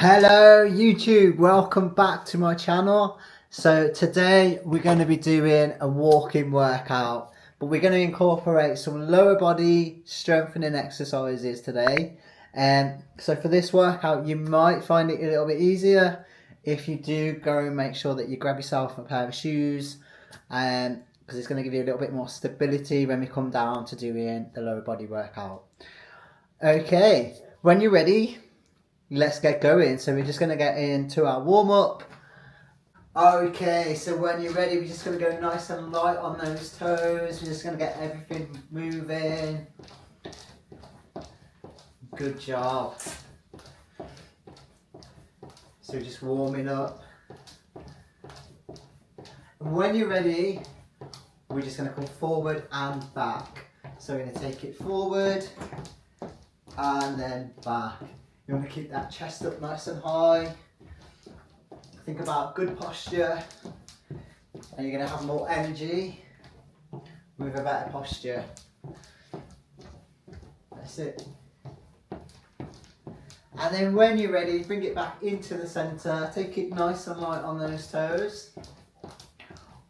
Hello YouTube, welcome back to my channel. So today we're going to be doing a walking workout, but we're going to incorporate some lower body strengthening exercises today. So for this workout you might find it a little bit easier if you do go and make sure that you grab yourself a pair of shoes, because it's going to give you a little bit more stability when we come down to doing the lower body workout. Okay, when you're ready, let's get going. So we're just going to get into our warm-up. Okay, so when you're ready, we're just going to go nice and light on those toes. We're just going to get everything moving. Good job. So we're just warming up. And when you're ready, we're just going to come forward and back. So we're going to take it forward and then back. You want to keep that chest up nice and high. Think about good posture, and you're going to have more energy with a better posture. That's it. And then when you're ready, bring it back into the centre. Take it nice and light on those toes.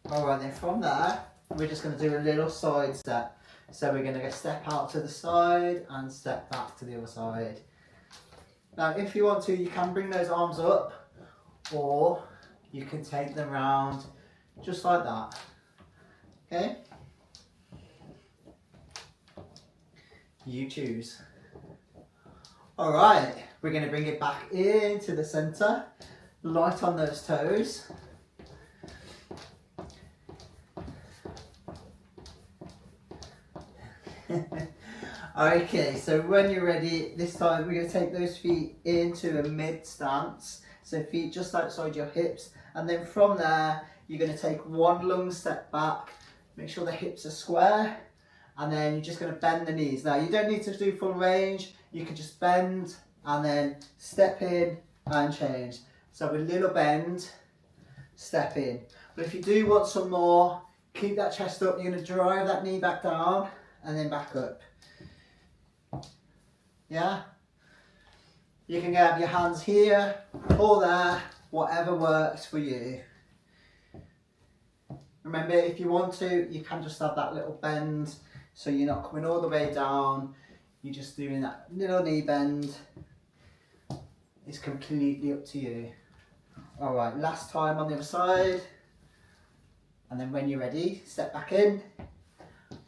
Alright, then from there, we're just going to do a little side step. So we're going to step out to the side and step back to the other side. Now if you want to, you can bring those arms up, or you can take them round just like that. Okay? You choose. Alright, we're going to bring it back into the centre, light on those toes. Okay, so when you're ready, this time we're going to take those feet into a mid stance. So feet just outside your hips, and then from there you're going to take one long step back. Make sure the hips are square, and then you're just going to bend the knees. Now you don't need to do full range, you can just bend and then step in and change. So a little bend, step in. But if you do want some more, keep that chest up. You're going to drive that knee back down and then back up. Yeah? You can have your hands here or there, whatever works for you. Remember, if you want to, you can just have that little bend, so you're not coming all the way down, you're just doing that little knee bend. It's completely up to you. Alright, last time on the other side. And then when you're ready, step back in,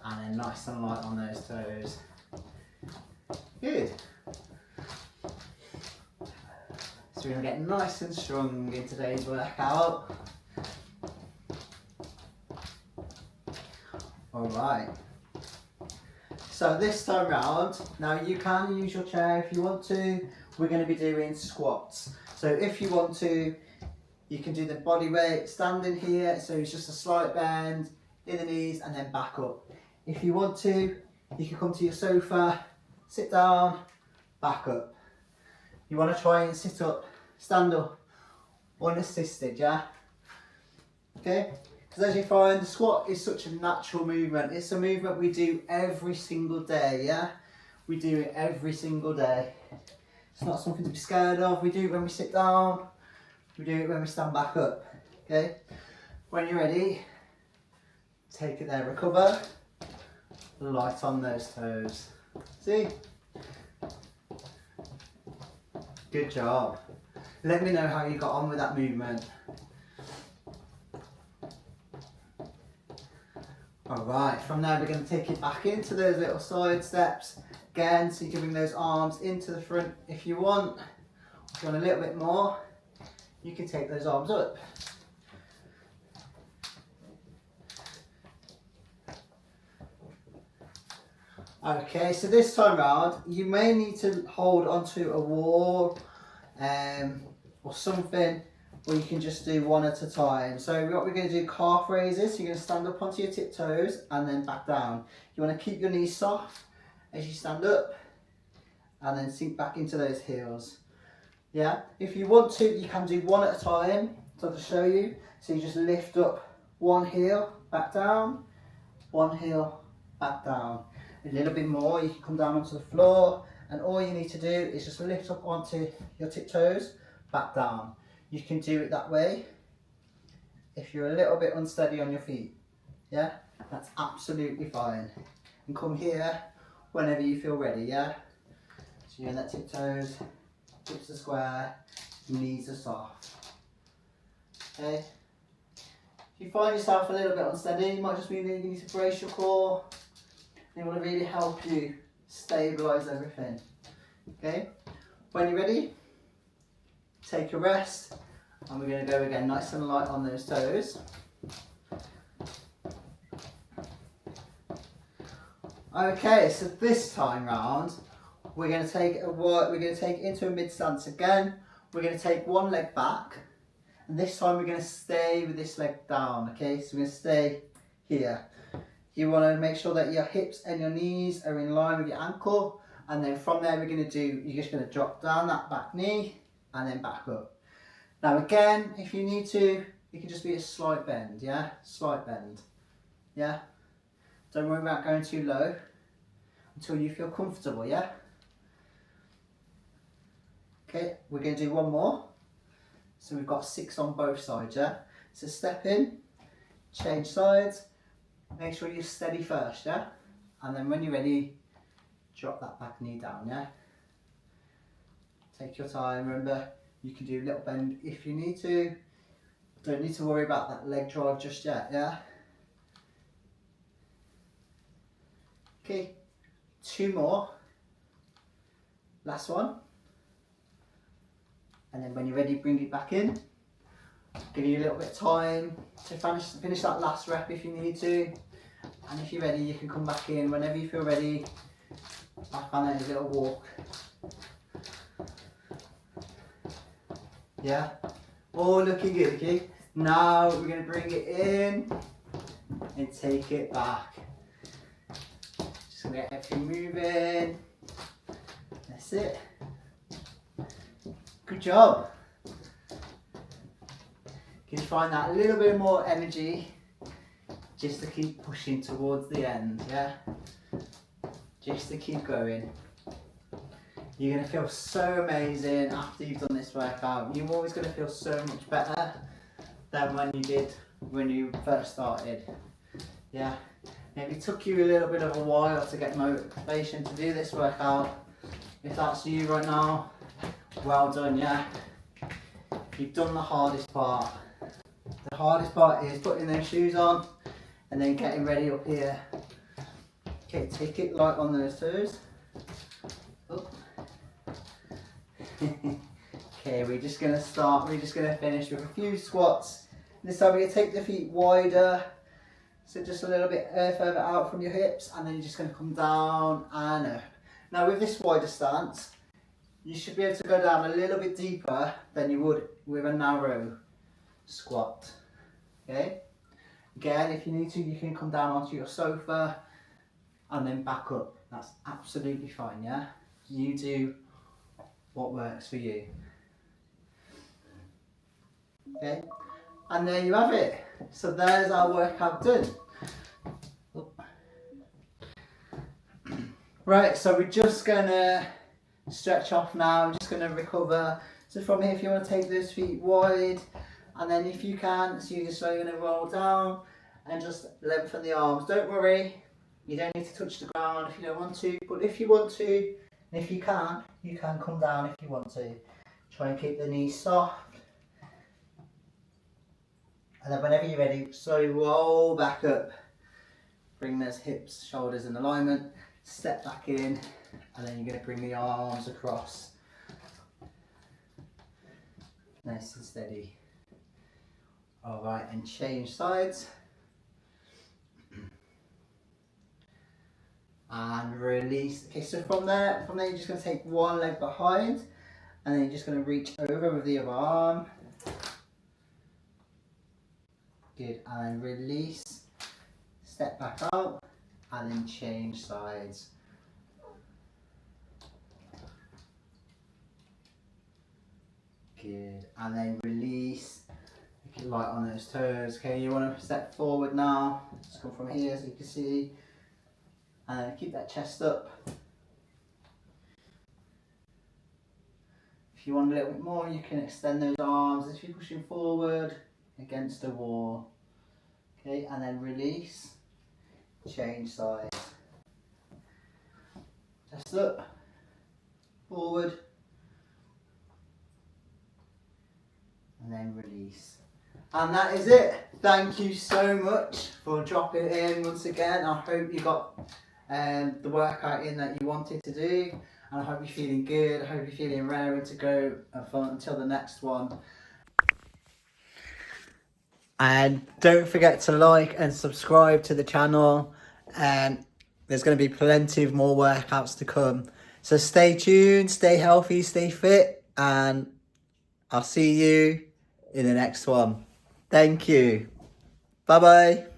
and then nice and light on those toes. Good. So we're going to get nice and strong in today's workout. Alright. So this time round, now you can use your chair if you want to. We're going to be doing squats. So if you want to, you can do the body weight standing here. So it's just a slight bend in the knees and then back up. If you want to, you can come to your sofa, sit down, back up. You want to try and sit up, stand up, unassisted, yeah? Okay? Because as you find, the squat is such a natural movement. It's a movement we do every single day, yeah? We do it every single day. It's not something to be scared of. We do it when we sit down. We do it when we stand back up, okay? When you're ready, take it there, recover. Light on those toes. See? Good job. Let me know how you got on with that movement. Alright, from there we're going to take it back into those little side steps. Again, so you can bring those arms into the front if you want. If you want a little bit more, you can take those arms up. Okay, so this time round, you may need to hold onto a wall or something, or you can just do one at a time. So what we're going to do, calf raises. So you're going to stand up onto your tiptoes and then back down. You want to keep your knees soft as you stand up and then sink back into those heels. Yeah, if you want to, you can do one at a time. So I'll just show you. So you just lift up one heel, back down, one heel, back down. A little bit more, you can come down onto the floor, and all you need to do is just lift up onto your tiptoes, back down. You can do it that way if you're a little bit unsteady on your feet. Yeah, that's absolutely fine. And come here whenever you feel ready, yeah? So you're in that tiptoes, hips are square, knees are soft. Okay? If you find yourself a little bit unsteady, it might just mean that you need to brace your core. They want to really help you stabilise everything. Okay? When you're ready, take a rest, and we're going to go again nice and light on those toes. Okay, so this time round, we're going to take it into a mid stance again. We're going to take one leg back, and this time we're going to stay with this leg down. Okay, so we're going to stay here. You want to make sure that your hips and your knees are in line with your ankle, and then from there you're just going to drop down that back knee and then back up. Now again, if you need to, it can just be a slight bend, yeah? Slight bend, yeah? Don't worry about going too low until you feel comfortable, yeah? Okay, we're going to do one more. So we've got 6 on both sides, yeah? So step in, change sides, make sure you're steady first, yeah? And then when you're ready, drop that back knee down, yeah? Take your time, remember, you can do a little bend if you need to. Don't need to worry about that leg drive just yet, yeah? Okay, 2 more. Last one. And then when you're ready, bring it back in. Give you a little bit of time to finish that last rep if you need to. And if you're ready, you can come back in whenever you feel ready. Back on a little walk. Yeah? All looking good, okay? Now we're going to bring it in and take it back. Just going to get everything moving. That's it. Good job. Can you find that a little bit more energy just to keep pushing towards the end, yeah? Just to keep going. You're going to feel so amazing after you've done this workout. You're always going to feel so much better than when you did when you first started. Yeah, maybe it took you a little bit of a while to get motivation to do this workout. If that's you right now, well done, yeah. You've done the hardest part. The hardest part is putting those shoes on and then getting ready up here. Okay, take it light on those toes. Oh. Okay, we're just going to finish with a few squats. This time we're going to take the feet wider, so just a little bit further out from your hips, and then you're just going to come down and up. Now with this wider stance, you should be able to go down a little bit deeper than you would with a narrow squat. Okay? Again, if you need to, you can come down onto your sofa and then back up. That's absolutely fine, yeah? You do what works for you. Okay? And there you have it. So there's our workout done. Right, so we're just gonna stretch off now. I'm just gonna recover. So from here, if you want to take those feet wide, and then if you can, so you're just slowly gonna roll down and just lengthen the arms. Don't worry, you don't need to touch the ground if you don't want to, but if you want to, and if you can come down if you want to. Try and keep the knees soft. And then whenever you're ready, slowly roll back up. Bring those hips, shoulders in alignment. Step back in, and then you're going to bring the arms across. Nice and steady. Alright, and change sides. And release. Okay, so from there you're just going to take one leg behind, and then you're just going to reach over with the other arm. Good, and release. Step back out, and then change sides. Good, and then release. Make it light on those toes. Okay, you want to step forward now. Just come from here so you can see. And keep that chest up. If you want a little bit more, you can extend those arms as you're pushing forward against the wall. Okay, and then release, change sides. Just look, forward, and then release. And that is it. Thank you so much for dropping in once again. I hope you got the workout in that you wanted to do. And I hope you're feeling good. I hope you're feeling raring to go until the next one. And don't forget to like and subscribe to the channel. There's going to be plenty of more workouts to come. So stay tuned, stay healthy, stay fit. And I'll see you in the next one. Thank you. Bye bye.